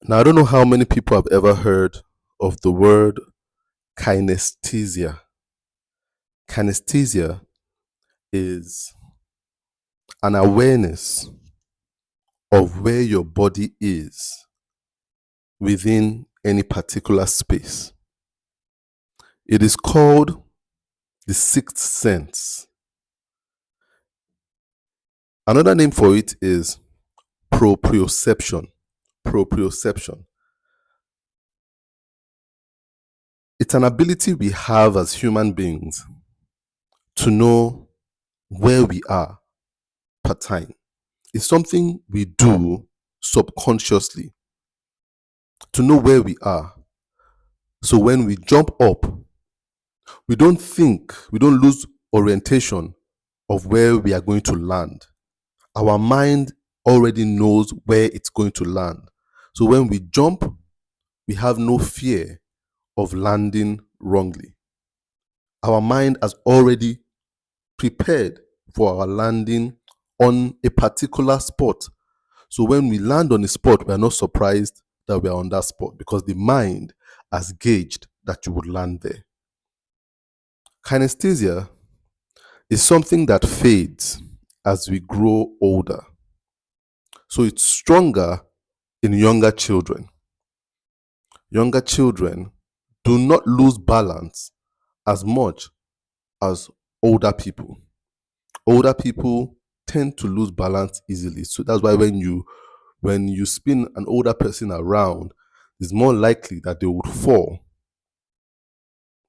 Now, I don't know how many people have ever heard of the word kinesthesia. Kinesthesia is an awareness of where your body is within any particular space. It is called the sixth sense. Another name for it is proprioception. Proprioception. It's an ability we have as human beings to know where we are per time. It's something we do subconsciously to know where we are. So when we jump up, we don't lose orientation of where we are going to land. Our mind already knows where it's going to land. So when we jump, we have no fear of landing wrongly. Our mind has already prepared for our landing on a particular spot. So when we land on a spot, we are not surprised that we are on that spot because the mind has gauged that you would land there. Kinesthesia is something that fades as we grow older. So it's stronger in younger children. Younger children do not lose balance as much as older people. Older people tend to lose balance easily. So that's why when you spin an older person around, it's more likely that they would fall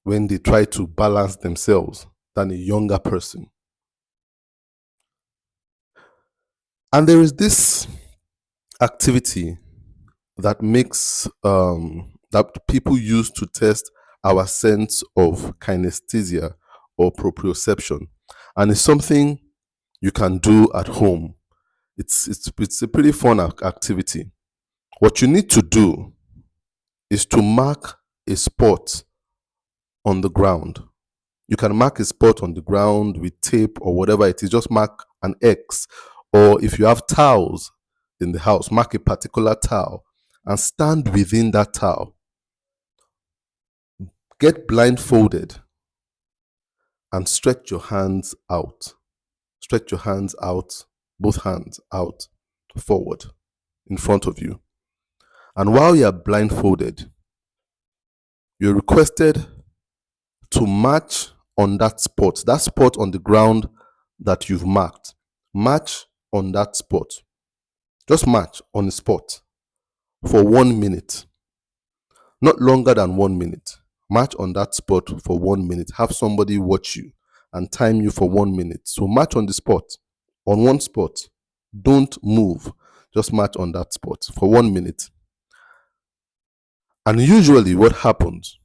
when they try to balance themselves than a younger person. And there is this activity that makes that people use to test our sense of kinesthesia or proprioception, and it's something you can do at home. It's a pretty fun activity. What you need to do is to mark a spot on the ground. You can mark a spot on the ground with tape or whatever it is. Just mark an X, or if you have towels in the house, mark a particular towel and stand within that towel. Get blindfolded and stretch your hands out. Stretch your hands out, both hands out, forward, in front of you. And while you are blindfolded, you're requested to march on that spot on the ground that you've marked. March on that spot. Just march on the spot for 1 minute. Not longer than 1 minute. March on that spot for 1 minute. Have somebody watch you and time you for 1 minute. So march on the spot, on one spot. Don't move. Just march on that spot for 1 minute. And usually what happens,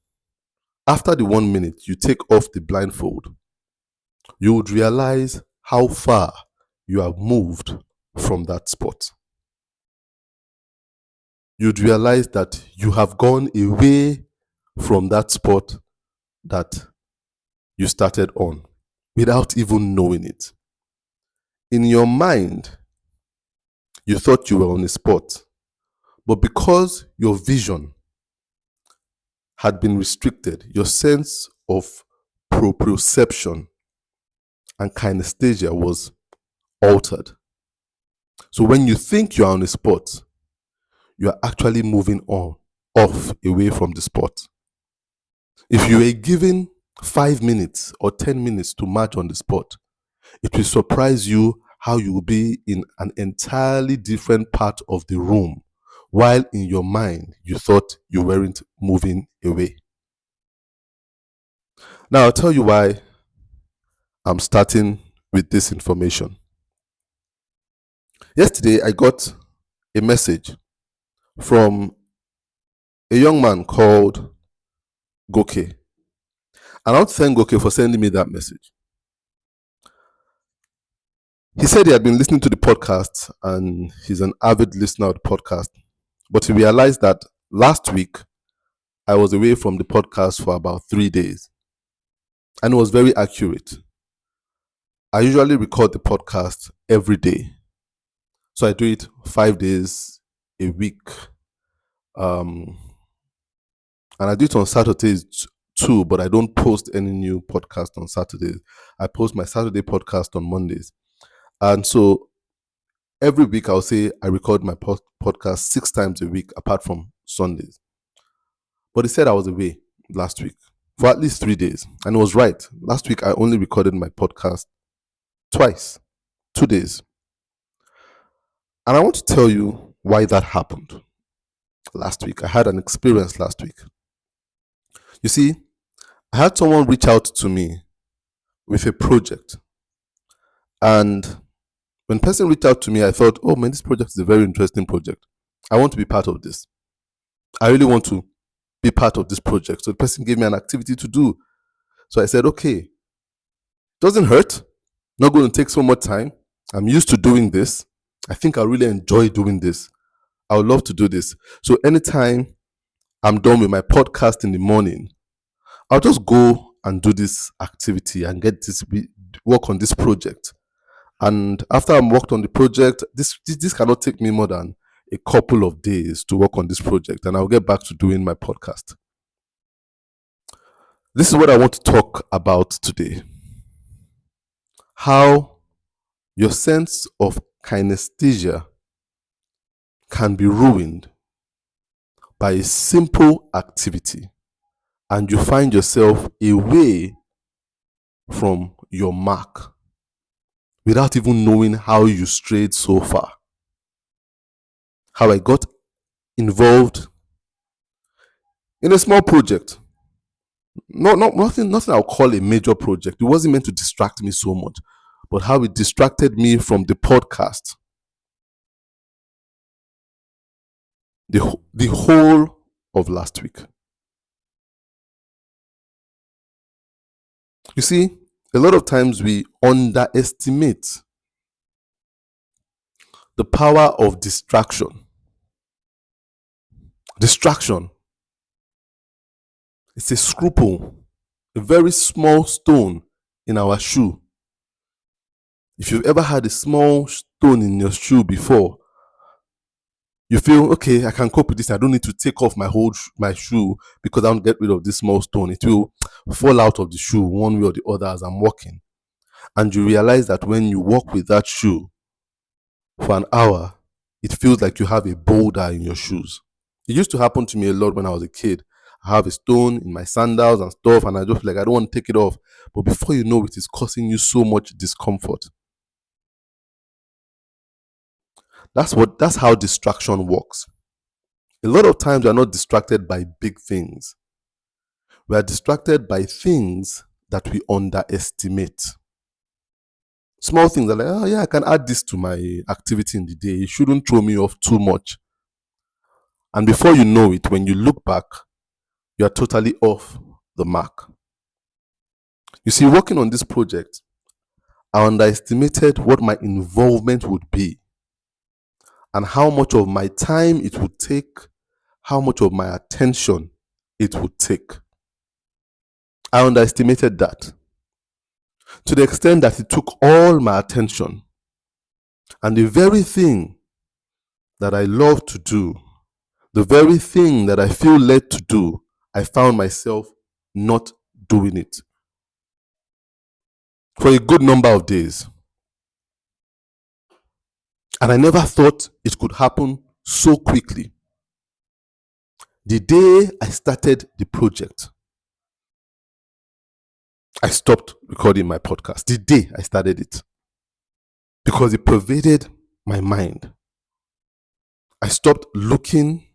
after the 1 minute, you take off the blindfold, you would realize how far you have moved from that spot. You'd realize that you have gone away from that spot that you started on without even knowing it. In your mind, you thought you were on a spot, but because your vision had been restricted, your sense of proprioception and kinesthesia was altered. So when you think you are on a spot, you are actually moving off away from the spot. If you were given 5 minutes or 10 minutes to march on the spot, it will surprise you how you will be in an entirely different part of the room, while in your mind you thought you weren't moving away. Now I'll tell you why I'm starting with this information. Yesterday I got a message from a young man called Goke. And I want to thank Goke for sending me that message. He said he had been listening to the podcast and he's an avid listener of the podcast. But he realized that last week I was away from the podcast for about 3 days. And it was very accurate. I usually record the podcast every day. So I do it 5 days a week Um, and I do it on Saturdays too, but I don't post any new podcast on Saturdays. I post my Saturday podcast on Mondays. And so every week I'll say I record my podcast 6 times a week apart from Sundays. But he said I was away last week for at least 3 days. And it was right. Last week I only recorded my podcast twice, 2 days. And I want to tell you why that happened last week. I had an experience last week. You see, I had someone reach out to me with a project. And when the person reached out to me, I thought, oh man, this project is a very interesting project. I want to be part of this. I really want to be part of this project. So the person gave me an activity to do. So I said, okay, doesn't hurt. Not going to take so much time. I'm used to doing this. I think I really enjoy doing this. I would love to do this. So anytime I'm done with my podcast in the morning, I'll just go and do this activity and work on this project. And after I'm worked on the project, this cannot take me more than a couple of days to work on this project, and I'll get back to doing my podcast. This is what I want to talk about today. How your sense of kinesthesia can be ruined by a simple activity, and you find yourself away from your mark without even knowing how you strayed so far. How I got involved in a small project. Nothing I'll call a major project. It wasn't meant to distract me so much, but how it distracted me from the podcast. The whole of last week. You see, a lot of times we underestimate the power of distraction. Distraction. It's a scruple, a very small stone in our shoe. If you've ever had a small stone in your shoe before, you feel, okay, I can cope with this. I don't need to take off my shoe because I don't get rid of this small stone. It will fall out of the shoe one way or the other as I'm walking. And you realize that when you walk with that shoe for an hour, it feels like you have a boulder in your shoes. It used to happen to me a lot when I was a kid. I have a stone in my sandals and stuff, and I just I don't want to take it off. But before you know it, it's causing you so much discomfort. That's how distraction works. A lot of times we are not distracted by big things. We are distracted by things that we underestimate. Small things are like, oh yeah, I can add this to my activity in the day. It shouldn't throw me off too much. And before you know it, when you look back, you are totally off the mark. You see, working on this project, I underestimated what my involvement would be and how much of my time it would take, how much of my attention it would take. I underestimated that to the extent that it took all my attention, and the very thing that I love to do, the very thing that I feel led to do, I found myself not doing it for a good number of days. And I never thought it could happen so quickly. The day I started the project, I stopped recording my podcast. The day I started it, because it pervaded my mind. I stopped looking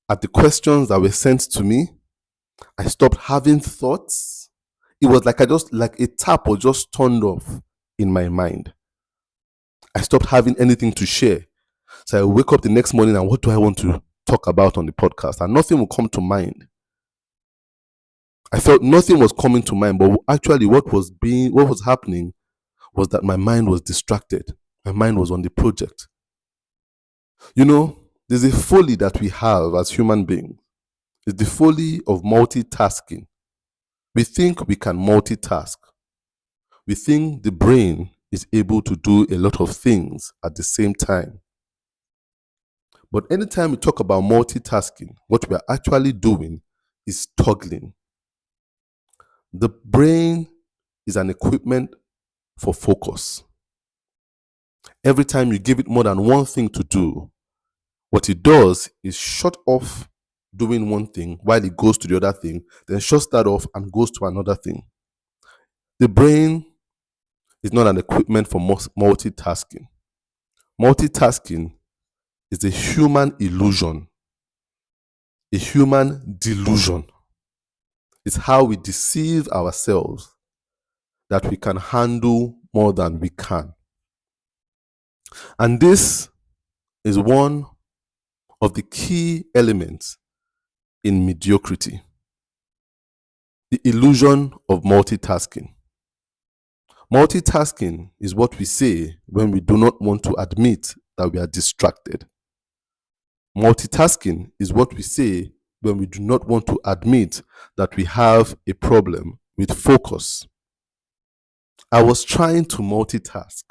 at the questions that were sent to me. I stopped having thoughts. It was like a tap was just turned off in my mind. I stopped having anything to share. So I wake up the next morning and what do I want to talk about on the podcast? And nothing will come to mind. I felt nothing was coming to mind, but actually what was happening was that my mind was distracted. My mind was on the project. You know, there's a folly that we have as human beings. It's the folly of multitasking. We think we can multitask. We think the brain is able to do a lot of things at the same time. But anytime we talk about multitasking, what we are actually doing is toggling. The brain is an equipment for focus. Every time you give it more than one thing to do, what it does is shut off doing one thing while it goes to the other thing, then shuts that off and goes to another thing. The brain is not an equipment for multitasking. Multitasking is a human illusion, a human delusion. It's how we deceive ourselves that we can handle more than we can. And this is one of the key elements in mediocrity, the illusion of multitasking. Multitasking is what we say when we do not want to admit that we are distracted. Multitasking is what we say when we do not want to admit that we have a problem with focus. I was trying to multitask,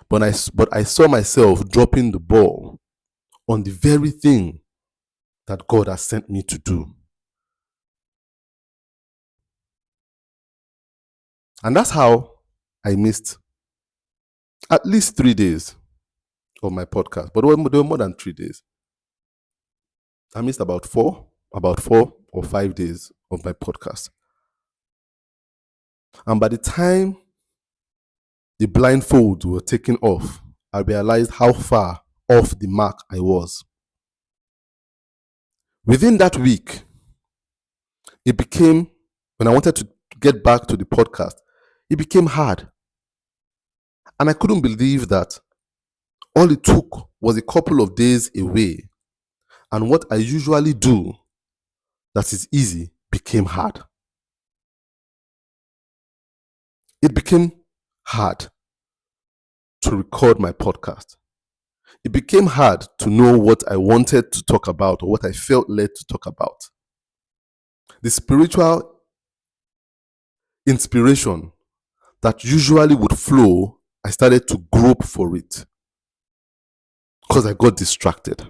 but I saw myself dropping the ball on the very thing that God has sent me to do. And that's how I missed at least 3 days of my podcast. But there were more than 3 days. I missed about 4 or 5 days of my podcast. And by the time the blindfolds were taken off, I realized how far off the mark I was. Within that week, it became, when I wanted to get back to the podcast, it became hard. And I couldn't believe that all it took was a couple of days away. And what I usually do that is easy became hard. It became hard to record my podcast. It became hard to know what I wanted to talk about or what I felt led to talk about. The spiritual inspiration that usually would flow, I started to grope for it because I got distracted.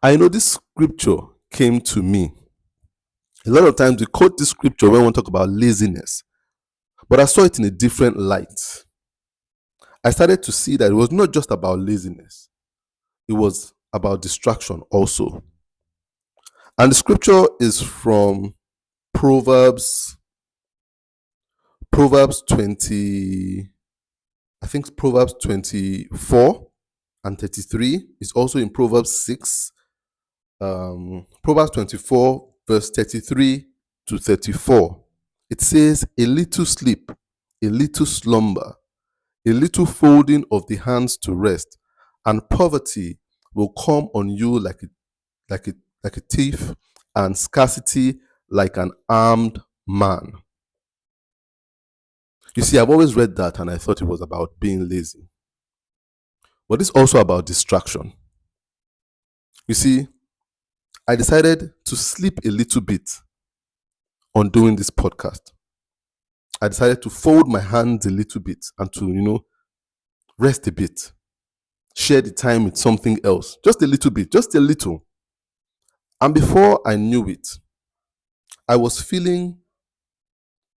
I know this scripture came to me. A lot of times we quote this scripture when we talk about laziness, but I saw it in a different light. I started to see that it was not just about laziness, it was about distraction also. And the scripture is from Proverbs 20, I think Proverbs 24 and 33. It's also in Proverbs 6. Proverbs 24, verse 33 to 34. It says, a little sleep, a little slumber, a little folding of the hands to rest, and poverty will come on you like a thief, and scarcity like an armed man. You see, I've always read that and I thought it was about being lazy. But it's also about distraction. You see, I decided to sleep a little bit on doing this podcast. I decided to fold my hands a little bit and to, rest a bit. Share the time with something else. Just a little bit, just a little. And before I knew it, I was feeling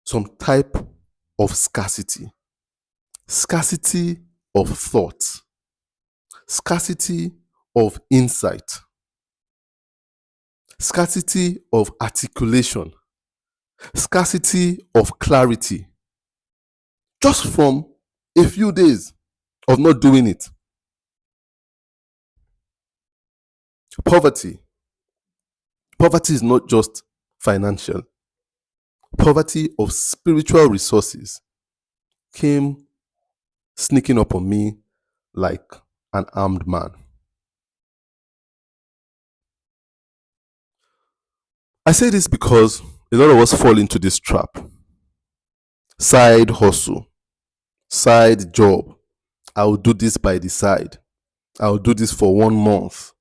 some type of scarcity. Scarcity of thought. Scarcity of insight. Scarcity of articulation. Scarcity of clarity. Just from a few days of not doing it. Poverty. Poverty is not just financial. Poverty of spiritual resources came sneaking up on me like an armed man. I say this because a lot of us fall into this trap. Side hustle, side job. I will do this by the side. I will do this for 1 month.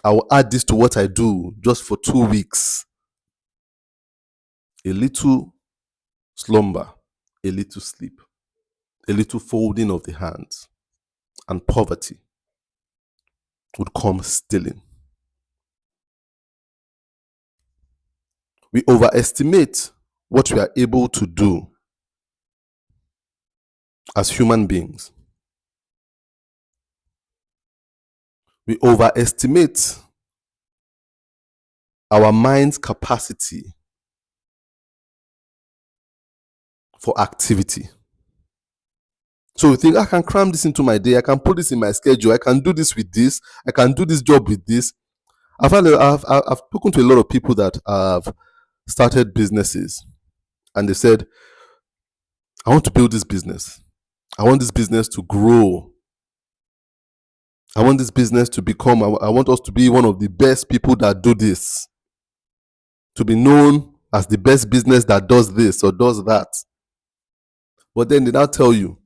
I will add this to what I do just for 2 weeks. A little slumber, a little sleep, a little folding of the hands, and poverty would come stealing. We overestimate what we are able to do as human beings. We overestimate our mind's capacity for activity. So we think, I can cram this into my day, I can put this in my schedule, I can do this with this, I can do this job with this. I've spoken to a lot of people that have started businesses, and they said, I want to build this business. I want this business to grow. I want this business to become, I want us to be one of the best people that do this. To be known as the best business that does this or does that. But then they now tell you,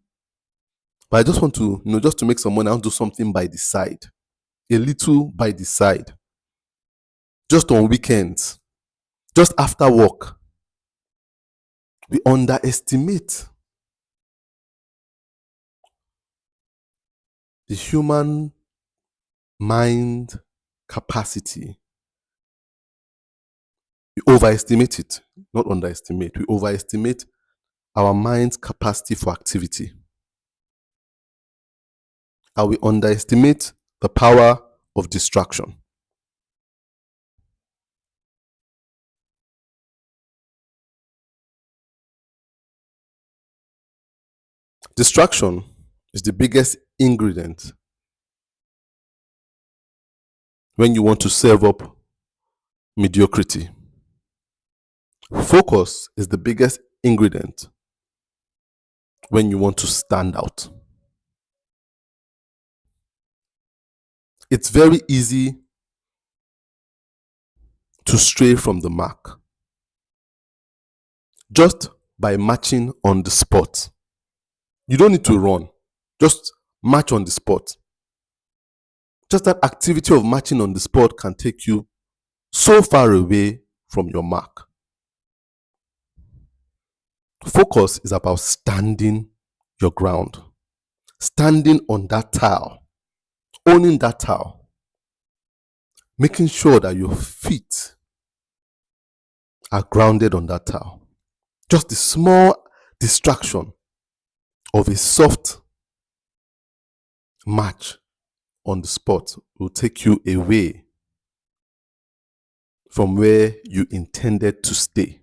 but I just want to, just to make some money, I want to do something by the side. A little by the side. Just on weekends. Just after work. We underestimate the human mind capacity. We overestimate it, not underestimate. We overestimate our mind's capacity for activity. And we underestimate the power of distraction. Distraction is the biggest ingredient when you want to serve up mediocrity. Focus is the biggest ingredient when you want to stand out. It's very easy to stray from the mark just by matching on the spot. You don't need to run, just match on the spot. Just that activity of matching on the spot can take you so far away from your mark. Focus is about standing your ground, standing on that tile, owning that tile, making sure that your feet are grounded on that tile. Just the small distraction of a soft match on the spot will take you away from where you intended to stay.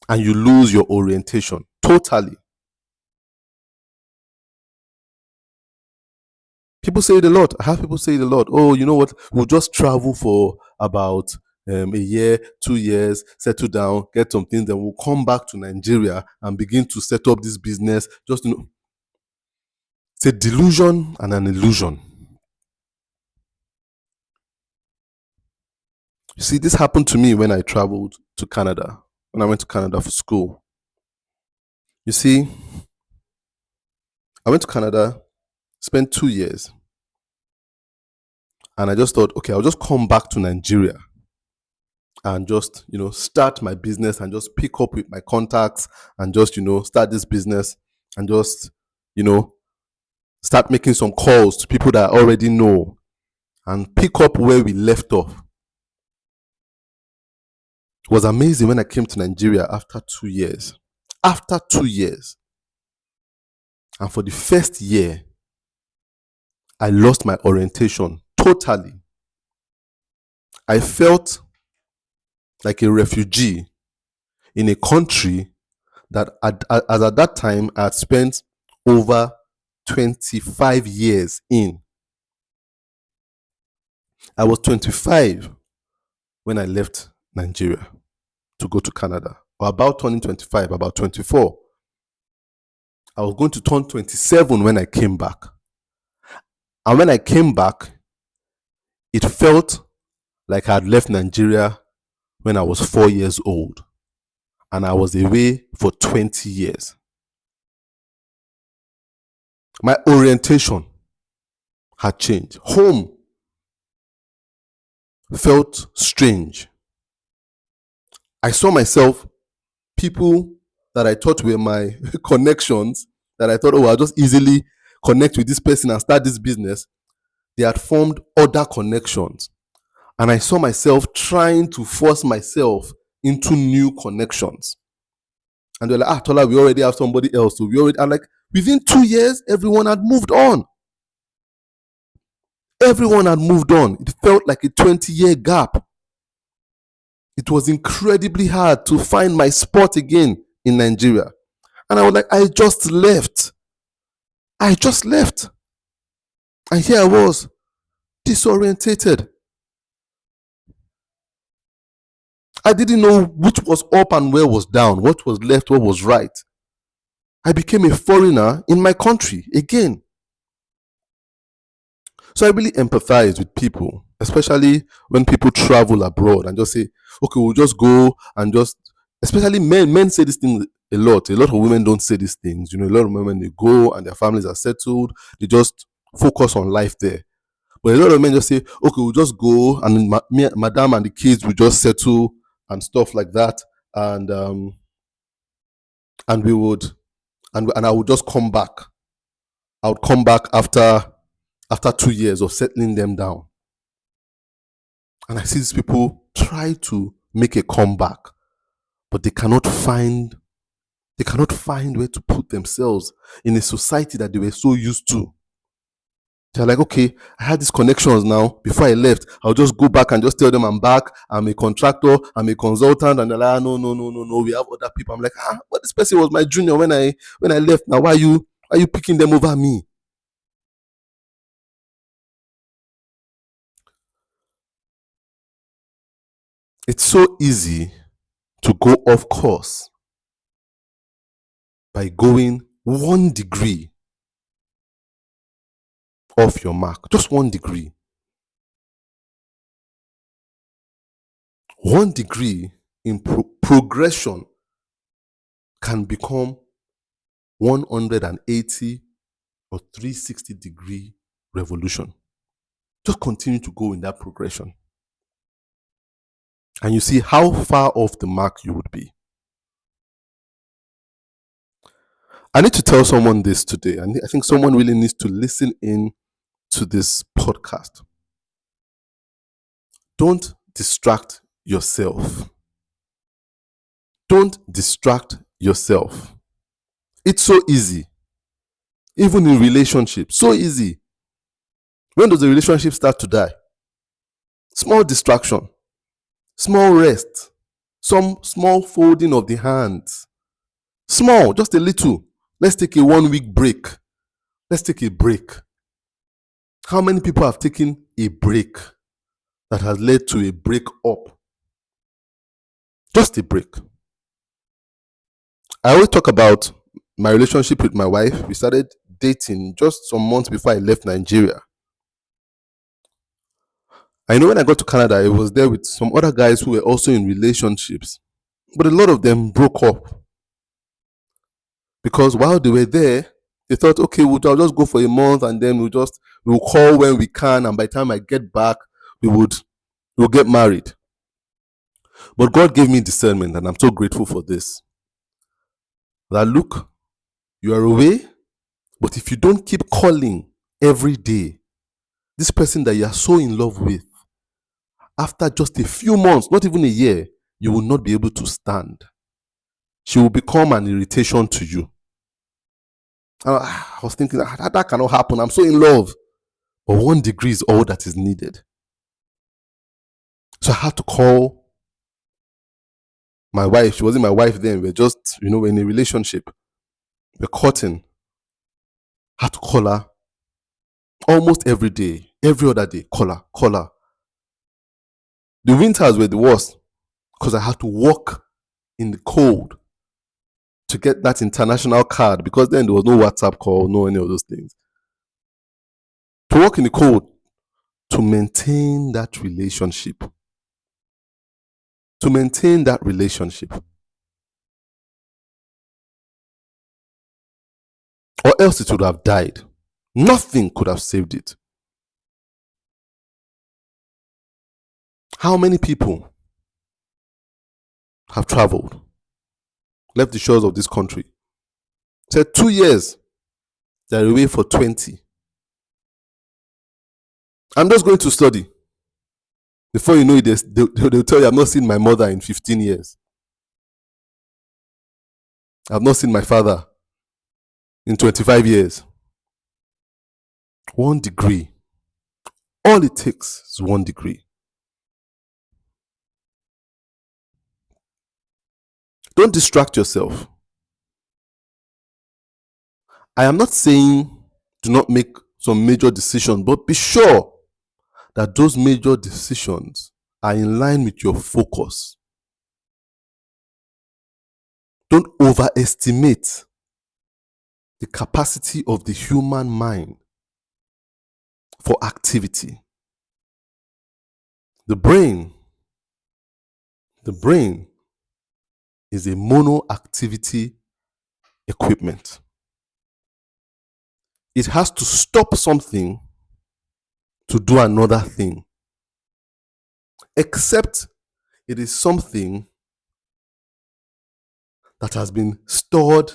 And you lose your orientation totally. People say it a lot. I have people say it a lot. Oh, you know what? We'll just travel for about a year, 2 years, settle down, get some things, then we'll come back to Nigeria and begin to set up this business. Just it's a delusion and an illusion. You see, this happened to me when I traveled to Canada, when I went to Canada for school. You see, I went to Canada, spent 2 years, and I just thought, okay, I'll just come back to Nigeria and just, start my business and just pick up with my contacts and just, start this business and just, start making some calls to people that I already know and pick up where we left off. It was amazing when I came to Nigeria after 2 years. After 2 years. And for the first year, I lost my orientation totally. I felt like a refugee in a country that as at that time I had spent over 25 years in. I was 25 when I left Nigeria to go to Canada. Or about turning 25, about 24. I was going to turn 27 when I came back. And when I came back, it felt like I had left Nigeria when I was 4 years old. And I was away for 20 years. My orientation had changed. Home felt strange. I saw myself, people that I thought were my connections, that I thought, I'll just easily connect with this person and start this business. they had formed other connections. And I saw myself trying to force myself into new connections. And they're like, Tola, we already have somebody else. So I'm like, within 2 years, everyone had moved on. Everyone had moved on. It felt like a 20-year gap. It was incredibly hard to find my spot again in Nigeria. And I was like, I just left. And here I was, disorientated. I didn't know which was up and where was down, what was left, what was right. I became a foreigner in my country again. So I really empathize with people, especially when people travel abroad and just say, okay, we'll just go and just, especially men. Men say this thing a lot. A lot of women don't say these things. A lot of women, they go and their families are settled. They just focus on life there. But a lot of men just say, okay, we'll just go and madam and the kids will just settle and stuff like that. And we would, and I would just come back. I would come back after 2 years of settling them down. And I see these people try to make a comeback, but they cannot find where to put themselves in a society that they were so used to. They're like, okay, I had these connections now. Before I left, I'll just go back and just tell them I'm back. I'm a contractor. I'm a consultant. And they're like, no. We have other people. I'm like, but this person was my junior when I left. Now, why are you picking them over me? It's so easy to go off course by going 1 degree off your mark. Just 1 degree. 1 degree in progression can become 180 or 360 degree revolution. Just continue to go in that progression. And you see how far off the mark you would be. I need to tell someone this today. I think someone really needs to listen in to this podcast. Don't distract yourself. Don't distract yourself. It's so easy. Even in relationships, so easy. When does the relationship start to die? Small distraction, small rest, some small folding of the hands. Small, just a little. Let's take a 1 week break. Let's take a break. How many people have taken a break that has led to a break up? Just a break. I always talk about my relationship with my wife. We started dating just some months before I left Nigeria. I know when I got to Canada, I was there with some other guys who were also in relationships. But a lot of them broke up. Because while they were there, they thought, okay, I'll just go for a month and then we'll call when we can. And by the time I get back, we'll get married. But God gave me discernment, and I'm so grateful for this. That look, you are away, but if you don't keep calling every day, this person that you are so in love with, after just a few months, not even a year, you will not be able to stand. She will become an irritation to you. I was thinking, that cannot happen. I'm so in love. But 1 degree is all that is needed. So I had to call my wife. She wasn't my wife then. We're just, we're in a relationship. We're courting. I had to call her almost every day, every other day. Call her. The winters were the worst because I had to walk in the cold to get that international card, because then there was no WhatsApp call, no any of those things. To walk in the cold to maintain that relationship. To maintain that relationship. Or else it would have died. Nothing could have saved it. How many people have traveled, left the shores of this country, said 2 years, they're away for 20. I'm just going to study. Before you know it, they'll tell you, I've not seen my mother in 15 years. I've not seen my father in 25 years. 1 degree. All it takes is 1 degree. Don't distract yourself. I am not saying do not make some major decisions, but be sure that those major decisions are in line with your focus. Don't overestimate the capacity of the human mind for activity. The brain is a mono-activity equipment. It has to stop something to do another thing, except it is something that has been stored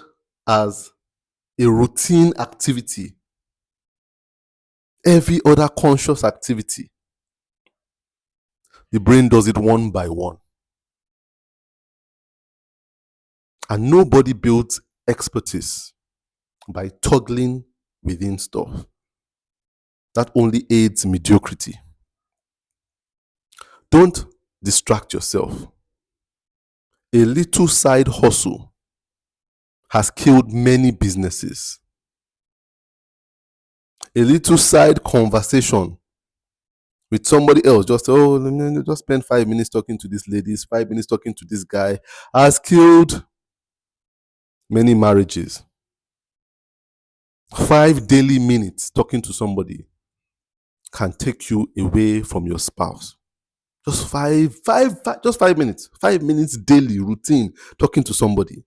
as a routine activity. Every other conscious activity, the brain does it one by one. And nobody builds expertise by toggling within stuff. That only aids mediocrity. Don't distract yourself. A little side hustle has killed many businesses. A little side conversation with somebody else, just spend 5 minutes talking to this lady, 5 minutes talking to this guy, has killed many marriages. 5 daily minutes talking to somebody can take you away from your spouse. Just 5 minutes. 5 minutes daily routine talking to somebody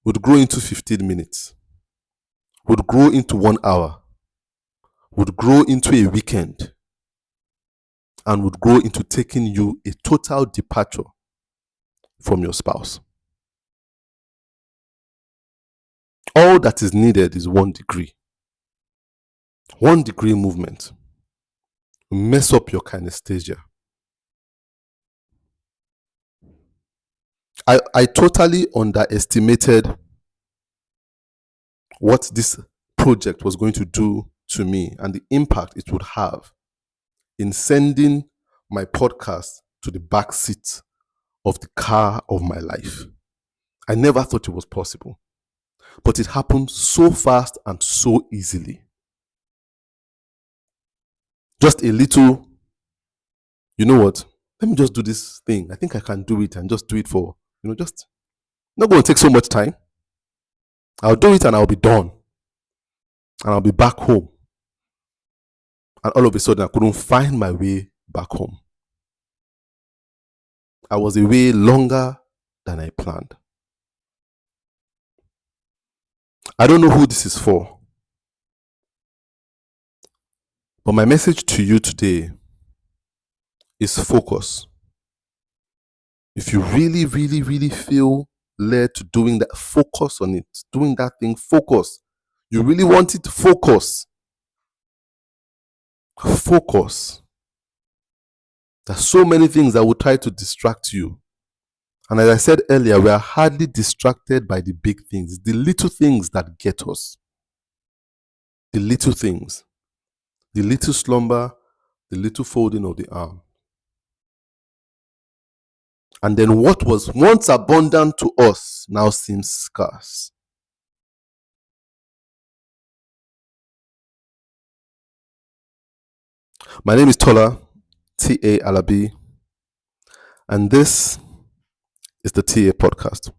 would grow into 15 minutes, would grow into 1 hour, would grow into a weekend, and would grow into taking you a total departure from your spouse. All that is needed is 1 degree. 1 degree movement will mess up your kinesthesia. I totally underestimated what this project was going to do to me and the impact it would have in sending my podcast to the back seat of the car of my life. I never thought it was possible, but it happened so fast and so easily. Just a little, you know what? Let me just do this thing. I think I can do it, and just do it for, just not going to take so much time. I'll do it and I'll be done. And I'll be back home. And all of a sudden, I couldn't find my way back home. I was away longer than I planned. I don't know who this is for, but my message to you today is focus. If you really, really, really feel led to doing that, focus on it. Doing that thing, focus. You really want it, focus. Focus. There's so many things that will try to distract you. And as I said earlier, we are hardly distracted by the big things, the little things that get us. The little things. The little slumber, the little folding of the arm. And then what was once abundant to us now seems scarce. My name is Tola, T.A. Alabi, and this is the TA Podcast.